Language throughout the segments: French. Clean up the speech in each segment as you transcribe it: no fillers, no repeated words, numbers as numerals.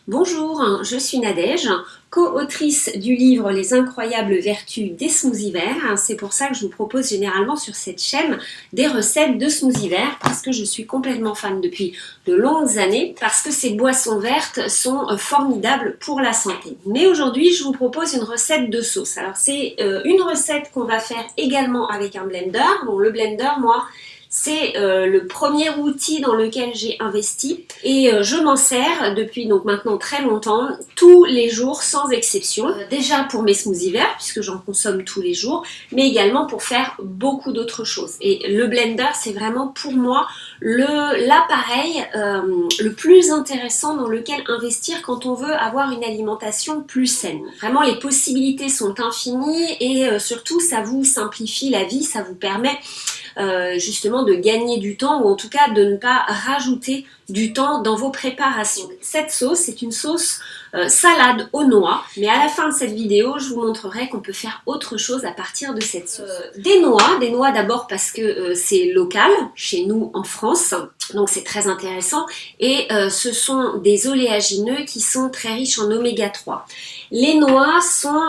Bonjour, je suis Nadège, co-autrice du livre Les incroyables vertus des smoothies verts. C'est pour ça que je vous propose généralement sur cette chaîne des recettes de smoothies verts parce que je suis complètement fan depuis de longues années, parce que ces boissons vertes sont formidables pour la santé. Mais aujourd'hui, je vous propose une recette de sauce. Alors c'est une recette qu'on va faire également avec un blender. Bon, le blender, moi, c'est le premier outil dans lequel j'ai investi et je m'en sers depuis donc maintenant très longtemps, tous les jours sans exception. Déjà pour mes smoothies verts, puisque j'en consomme tous les jours, mais également pour faire beaucoup d'autres choses. Et le blender, c'est vraiment pour moi l'appareil le plus intéressant dans lequel investir quand on veut avoir une alimentation plus saine. Vraiment, les possibilités sont infinies et surtout, ça vous simplifie la vie, ça vous permet justement de gagner du temps ou en tout cas de ne pas rajouter du temps dans vos préparations. Cette sauce, c'est une sauce salade aux noix, mais à la fin de cette vidéo, je vous montrerai qu'on peut faire autre chose à partir de cette sauce. Des noix d'abord parce que c'est local chez nous en France, donc c'est très intéressant, et ce sont des oléagineux qui sont très riches en oméga 3. Les noix sont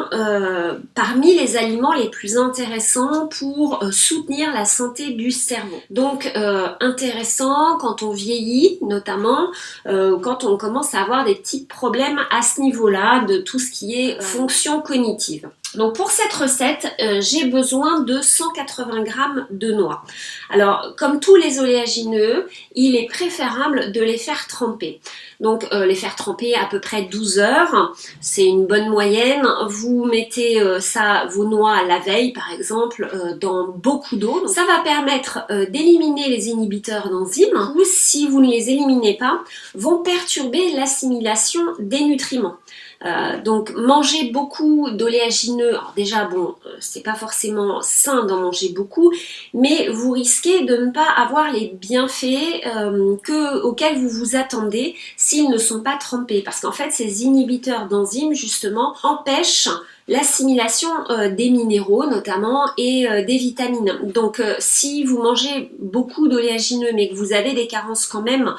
parmi les aliments les plus intéressants pour soutenir la santé du cerveau. Donc intéressant quand on vieillit, notamment quand on commence à avoir des petits problèmes à ce niveau-là de tout ce qui est fonction cognitive. Donc pour cette recette, j'ai besoin de 180 g de noix. Alors comme tous les oléagineux, il est préférable de les faire tremper. Donc les faire tremper à peu près 12 heures, c'est une bonne moyenne. Vous mettez vos noix la veille par exemple dans beaucoup d'eau. Ça va permettre d'éliminer les inhibiteurs d'enzymes ou si vous ne les éliminez pas, vont perturber l'assimilation des nutriments. Donc manger beaucoup d'oléagineux, alors déjà bon, c'est pas forcément sain d'en manger beaucoup, mais vous risquez de ne pas avoir les bienfaits auxquels vous vous attendez s'ils ne sont pas trempés, parce qu'en fait ces inhibiteurs d'enzymes justement empêchent l'assimilation des minéraux notamment et des vitamines. Donc si vous mangez beaucoup d'oléagineux mais que vous avez des carences quand même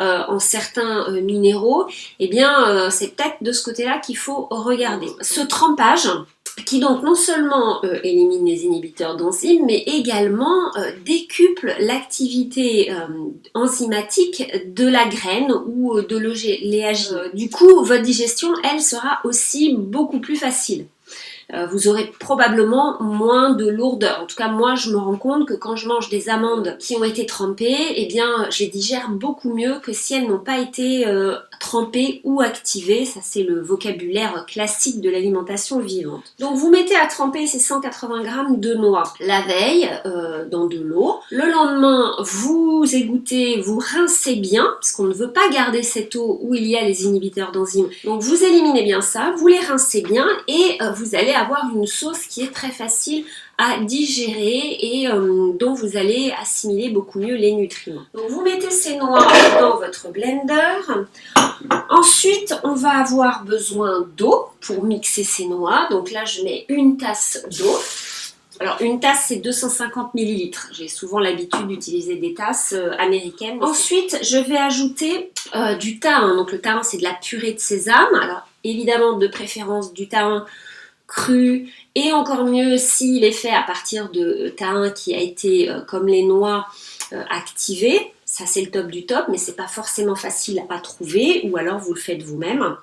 en certains minéraux, eh bien c'est peut-être de ce côté-là qu'il faut regarder. Ce trempage qui donc non seulement élimine les inhibiteurs d'enzymes, mais également décuple l'activité enzymatique de la graine ou de l'oléagineux. Du coup, votre digestion, elle, sera aussi beaucoup plus facile. Vous aurez probablement moins de lourdeur. En tout cas, moi, je me rends compte que quand je mange des amandes qui ont été trempées, eh bien, je les digère beaucoup mieux que si elles n'ont pas été trempées ou activées. Ça, c'est le vocabulaire classique de l'alimentation vivante. Donc, vous mettez à tremper ces 180 g de noix la veille dans de l'eau. Le lendemain, vous égouttez, vous rincez bien, parce qu'on ne veut pas garder cette eau où il y a les inhibiteurs d'enzymes. Donc, vous éliminez bien ça, vous les rincez bien et vous allez avoir une sauce qui est très facile à digérer et dont vous allez assimiler beaucoup mieux les nutriments. Donc vous mettez ces noix dans votre blender. Ensuite, on va avoir besoin d'eau pour mixer ces noix. Donc là, je mets une tasse d'eau. Alors une tasse c'est 250 ml, j'ai souvent l'habitude d'utiliser des tasses américaines. Ensuite je vais ajouter du thym, donc le thym c'est de la purée de sésame, alors évidemment de préférence du thym cru et encore mieux s'il est fait à partir de thym qui a été comme les noix activé. Ça c'est le top du top, mais c'est pas forcément facile à trouver ou alors vous le faites vous-même.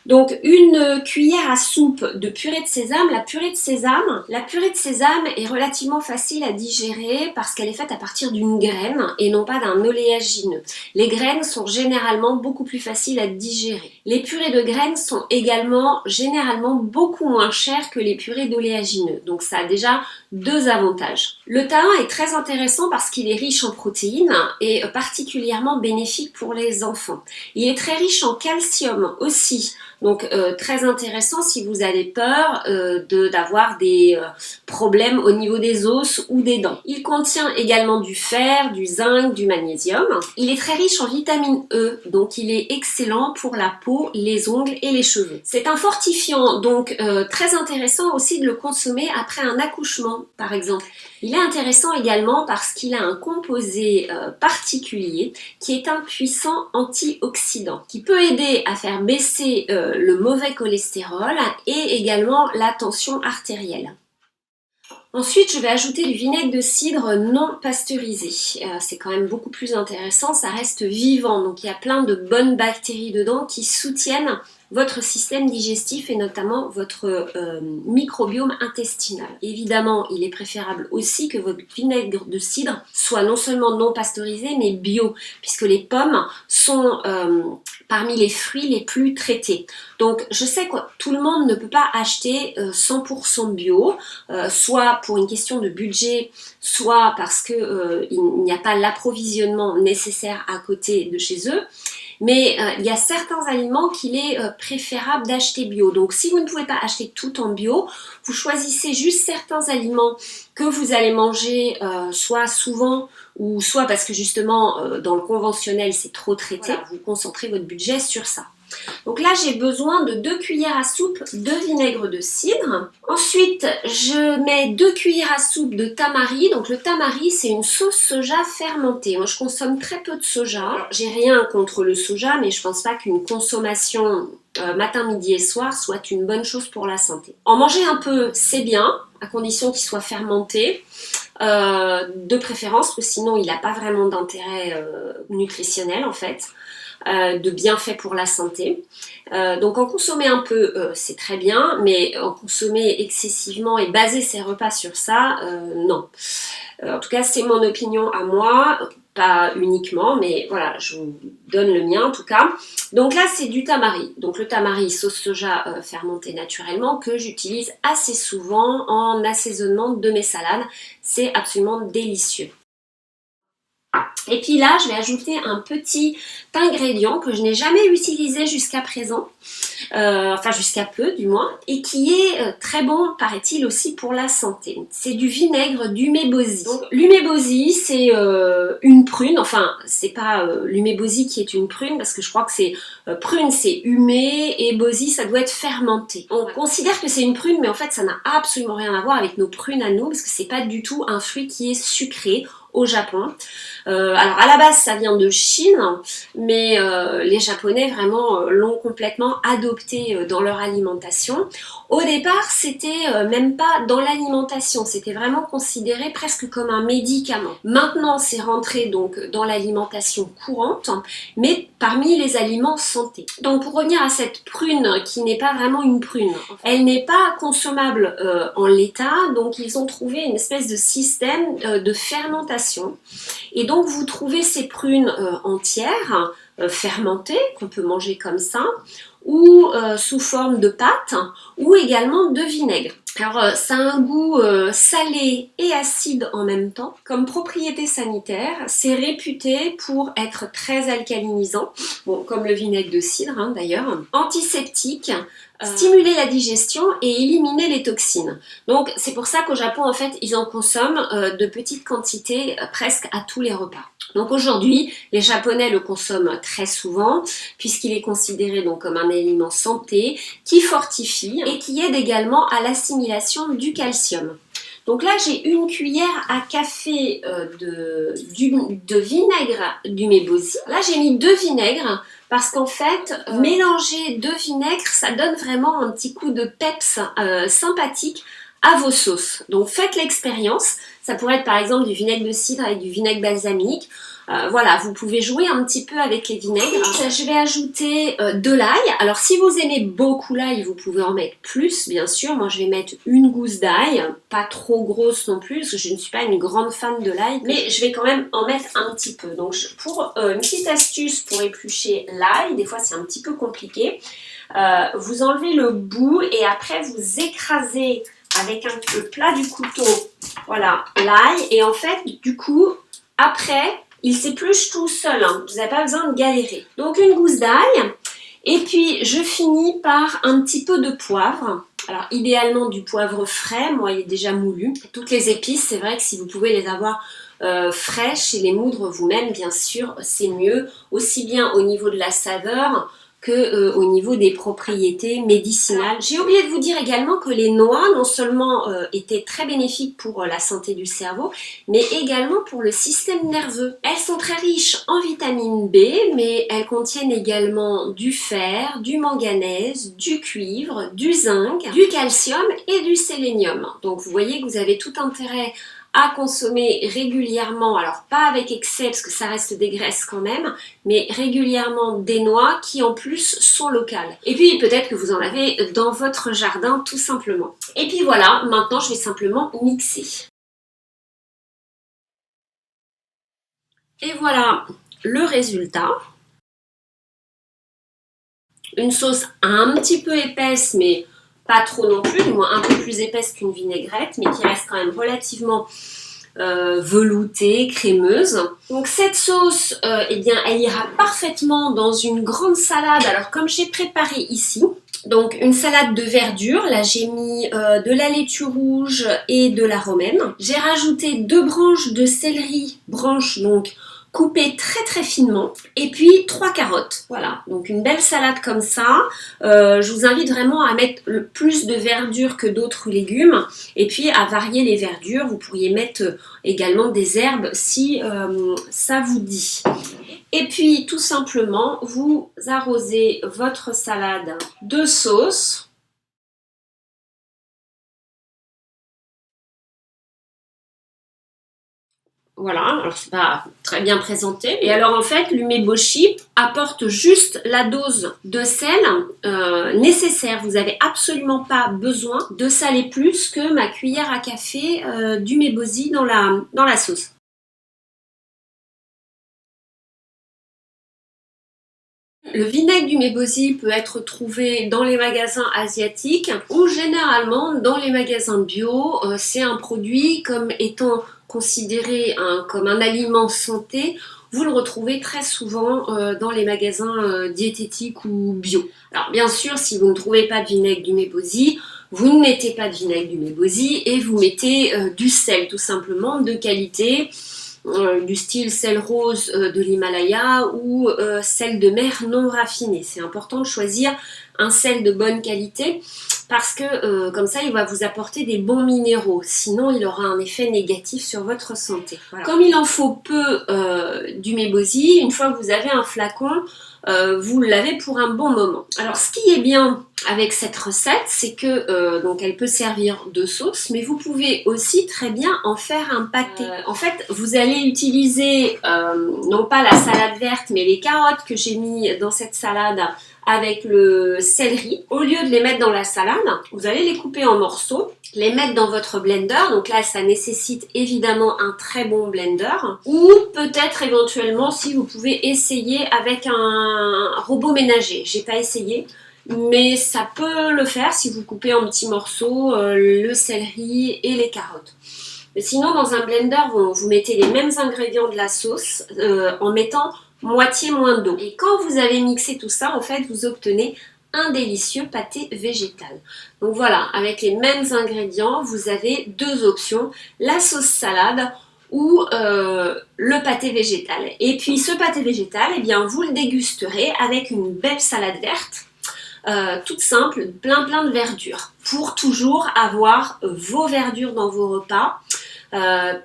Donc une cuillère à soupe de purée de sésame. La purée de sésame est relativement facile à digérer parce qu'elle est faite à partir d'une graine et non pas d'un oléagineux. Les graines sont généralement beaucoup plus faciles à digérer. Les purées de graines sont également généralement beaucoup moins chères que les purées d'oléagineux. Donc ça a déjà deux avantages. Le thym est très intéressant parce qu'il est riche en protéines et particulièrement bénéfique pour les enfants. Il est très riche en calcium aussi. Donc très intéressant si vous avez peur d'avoir des problèmes au niveau des os ou des dents. Il contient également du fer, du zinc, du magnésium. Il est très riche en vitamine E, donc il est excellent pour la peau, les ongles et les cheveux. C'est un fortifiant, donc très intéressant aussi de le consommer après un accouchement par exemple. Il est intéressant également parce qu'il a un composé particulier qui est un puissant antioxydant qui peut aider à faire baisser le mauvais cholestérol et également la tension artérielle. Ensuite, je vais ajouter du vinaigre de cidre non pasteurisé. C'est quand même beaucoup plus intéressant, ça reste vivant, donc il y a plein de bonnes bactéries dedans qui soutiennent votre système digestif et notamment votre microbiome intestinal. Évidemment, il est préférable aussi que votre vinaigre de cidre soit non seulement non pasteurisé, mais bio, puisque les pommes sont parmi les fruits les plus traités. Donc, je sais que tout le monde ne peut pas acheter 100% bio, soit pour une question de budget, soit parce qu'il n'y a pas l'approvisionnement nécessaire à côté de chez eux. Mais il y a certains aliments qu'il est préférable d'acheter bio. Donc si vous ne pouvez pas acheter tout en bio, vous choisissez juste certains aliments que vous allez manger soit souvent ou soit parce que justement dans le conventionnel c'est trop traité. Voilà, vous concentrez votre budget sur ça. Donc là, j'ai besoin de 2 cuillères à soupe de vinaigre de cidre. Ensuite, je mets 2 cuillères à soupe de tamari. Donc le tamari, c'est une sauce soja fermentée. Moi, je consomme très peu de soja. J'ai rien contre le soja, mais je pense pas qu'une consommation matin, midi et soir soit une bonne chose pour la santé. En manger un peu, c'est bien, à condition qu'il soit fermenté. De préférence, parce que sinon, il n'a pas vraiment d'intérêt nutritionnel en fait. De bienfaits pour la santé. Donc en consommer un peu, c'est très bien, mais en consommer excessivement et baser ses repas sur ça, non. En tout cas, c'est mon opinion à moi, pas uniquement, mais voilà, je vous donne le mien en tout cas. Donc là, c'est du tamari. Donc le tamari, sauce soja fermentée naturellement, que j'utilise assez souvent en assaisonnement de mes salades. C'est absolument délicieux. Et puis là, je vais ajouter un petit ingrédient que je n'ai jamais utilisé jusqu'à présent, enfin jusqu'à peu du moins, et qui est très bon, paraît-il, aussi pour la santé. C'est du vinaigre d'humebosie. Donc l'humebosie, c'est une prune, enfin c'est pas l'humebosie qui est une prune, parce que je crois que c'est prune, c'est humé, et bosie, ça doit être fermenté. On considère que c'est une prune, mais en fait ça n'a absolument rien à voir avec nos prunes à nous, parce que c'est pas du tout un fruit qui est sucré au Japon. Alors à la base ça vient de Chine, mais les Japonais vraiment l'ont complètement adopté dans leur alimentation. Au départ c'était même pas dans l'alimentation, c'était vraiment considéré presque comme un médicament. Maintenant c'est rentré donc dans l'alimentation courante, mais parmi les aliments santé. Donc pour revenir à cette prune qui n'est pas vraiment une prune, elle n'est pas consommable en l'état, donc ils ont trouvé une espèce de système de fermentation. Et donc vous trouvez ces prunes entières, fermentées, qu'on peut manger comme ça, ou sous forme de pâte, ou également de vinaigre. Alors ça a un goût salé et acide en même temps. Comme propriété sanitaire, c'est réputé pour être très alcalinisant, bon, comme le vinaigre de cidre hein, d'ailleurs, antiseptique, stimuler la digestion et éliminer les toxines. Donc c'est pour ça qu'au Japon en fait ils en consomment de petites quantités presque à tous les repas. Donc aujourd'hui les Japonais le consomment très souvent puisqu'il est considéré donc comme un aliment santé qui fortifie et qui aide également à l'assimilation du calcium. Donc là, j'ai une cuillère à café de vinaigre d'umebosie. Là, j'ai mis 2 vinaigres parce qu'en fait, mélanger 2 vinaigres, ça donne vraiment un petit coup de peps sympathique à vos sauces. Donc faites l'expérience. Ça pourrait être par exemple du vinaigre de cidre avec du vinaigre balsamique. Voilà, vous pouvez jouer un petit peu avec les vinaigres. Ensuite, je vais ajouter de l'ail. Alors si vous aimez beaucoup l'ail, vous pouvez en mettre plus, bien sûr. Moi, je vais mettre une gousse d'ail, pas trop grosse non plus, parce que je ne suis pas une grande fan de l'ail, mais je vais quand même en mettre un petit peu. Donc pour une petite astuce pour éplucher l'ail, des fois c'est un petit peu compliqué. Vous enlevez le bout et après vous écrasez avec le plat du couteau, voilà, l'ail. Et en fait, du coup, après, il s'épluche tout seul, hein. Vous n'avez pas besoin de galérer. Donc une gousse d'ail Et puis je finis par un petit peu de poivre. Alors idéalement du poivre frais, moi il est déjà moulu. Toutes les épices, c'est vrai que si vous pouvez les avoir fraîches et les moudre vous-même, bien sûr, c'est mieux, aussi bien au niveau de la saveur que au niveau des propriétés médicinales. J'ai oublié de vous dire également que les noix non seulement étaient très bénéfiques pour la santé du cerveau, mais également pour le système nerveux. Elles sont très riches en vitamine B, mais elles contiennent également du fer, du manganèse, du cuivre, du zinc, du calcium et du sélénium. Donc vous voyez que vous avez tout intérêt à consommer régulièrement, alors pas avec excès parce que ça reste des graisses quand même, mais régulièrement des noix qui en plus sont locales. Et puis peut-être que vous en avez dans votre jardin tout simplement. Et puis voilà, maintenant je vais simplement mixer. Et voilà le résultat. Une sauce un petit peu épaisse, mais pas trop non plus, du moins un peu plus épaisse qu'une vinaigrette, mais qui reste quand même relativement veloutée, crémeuse. Donc cette sauce, eh bien, elle ira parfaitement dans une grande salade. Alors comme j'ai préparé ici, donc une salade de verdure, là j'ai mis de la laitue rouge et de la romaine. J'ai rajouté 2 branches de céleri, branches donc coupées très très finement, et puis 3 carottes. Voilà, donc une belle salade comme ça. Je vous invite vraiment à mettre le plus de verdure que d'autres légumes, et puis à varier les verdures. Vous pourriez mettre également des herbes si ça vous dit. Et puis tout simplement, vous arrosez votre salade de sauce. Voilà, alors c'est pas très bien présenté. Et alors en fait, l'umeboshi apporte juste la dose de sel nécessaire. Vous n'avez absolument pas besoin de saler plus que ma cuillère à café d'umeboshi dans la sauce. Le vinaigre d'umeboshi peut être trouvé dans les magasins asiatiques ou généralement dans les magasins bio. C'est un produit comme étant considéré comme un aliment santé. Vous le retrouvez très souvent dans les magasins diététiques ou bio. Alors bien sûr, si vous ne trouvez pas de vinaigre d'umeboshi, vous ne mettez pas de vinaigre d'umeboshi et vous mettez du sel tout simplement de qualité. Du style sel rose de l'Himalaya ou sel de mer non raffiné. C'est important de choisir un sel de bonne qualité parce que comme ça il va vous apporter des bons minéraux, sinon il aura un effet négatif sur votre santé. Voilà. Comme il en faut peu d'umeboshi, une fois que vous avez un flacon, vous l'avez pour un bon moment. Alors ce qui est bien avec cette recette, c'est que donc elle peut servir de sauce, mais vous pouvez aussi très bien en faire un pâté. En fait, vous allez utiliser non pas la salade verte, mais les carottes que j'ai mis dans cette salade avec le céleri. Au lieu de les mettre dans la salade, vous allez les couper en morceaux, les mettre dans votre blender. Donc là, ça nécessite évidemment un très bon blender. Ou peut-être éventuellement, si vous pouvez essayer avec un robot ménager. J'ai pas essayé, mais ça peut le faire si vous coupez en petits morceaux le céleri et les carottes. Mais sinon, dans un blender, vous mettez les mêmes ingrédients de la sauce en mettant moitié moins d'eau. Et quand vous avez mixé tout ça, en fait, vous obtenez un délicieux pâté végétal. Donc voilà, avec les mêmes ingrédients, vous avez 2 options, la sauce salade ou le pâté végétal. Et puis ce pâté végétal, eh bien, vous le dégusterez avec une belle salade verte, toute simple, plein de verdure, pour toujours avoir vos verdures dans vos repas.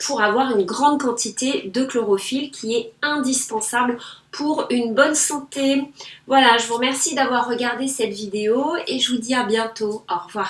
Pour avoir une grande quantité de chlorophylle qui est indispensable pour une bonne santé. Voilà, je vous remercie d'avoir regardé cette vidéo et je vous dis à bientôt. Au revoir.